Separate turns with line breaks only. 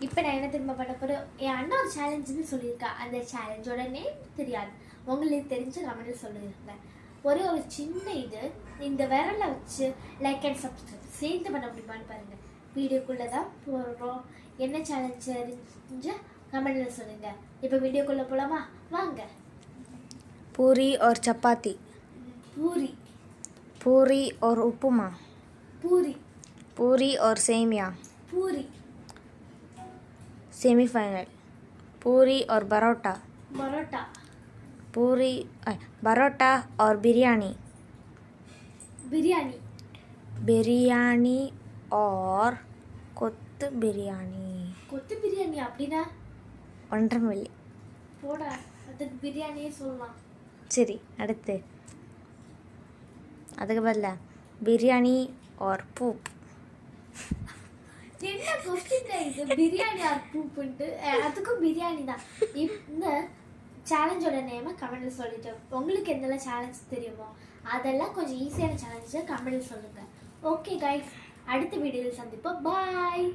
இப்போ நான் என்ன திரும்ப பண்ண போகிறேன், என் அண்ணா ஒரு சேலஞ்சுன்னு சொல்லியிருக்கா. அந்த சேலஞ்சோட நேம் தெரியாது, உங்களுக்கு தெரிஞ்ச கமெண்ட்டில் சொல்லியிருந்தேன். ஒரு சின்ன இது, இந்த விரலை வச்சு லைக் அண்ட் சப்ஸ்கிரைப் சேர்ந்து பண்ண முடியுமான்னு பாருங்கள். வீடியோக்குள்ளே தான் போடுறோம். என்ன சேலஞ்ச் தெரிஞ்ச கமெண்ட்டில் சொல்லுங்கள். இப்போ வீடியோக்குள்ளே போகலாமா? வாங்க.
पूरी और चपाती.
पूरी.
पूरी और उपमा.
पूरी.
पूरी और सेमिया.
पूरी.
सेमीफाइनल. पूरी और परोठा.
परोठा.
पूरी परोठा और बिरयानी.
बिरयानी.
बिरयानी और கொத்து பிரியாணி.
கொத்து பிரியாணி அப்படின்னா
ஒன்றரை
போடா, அதுக்கு பிரியாணியே சொல்லலாம்.
சரி, அடுத்து அதுக்கு பதிலாக பிரியாணி और பூப்.
என்ன கொஸ்டின் இது, பிரியாணி ஆர் பூப்புன்ட்டு? அதுக்கும் பிரியாணி தான். இந்த சேலஞ்சோட நேமை கமெண்ட்டில் சொல்லிட்டேன். உங்களுக்கு எந்தெல்லாம் சேலஞ்ச் தெரியுமோ அதெல்லாம் கொஞ்சம் ஈஸியான சேலஞ்சை கமெண்ட்டில் சொல்லுங்கள். ஓகே கைஸ், அடுத்த வீடியோவில் சந்திப்போம். பாய்.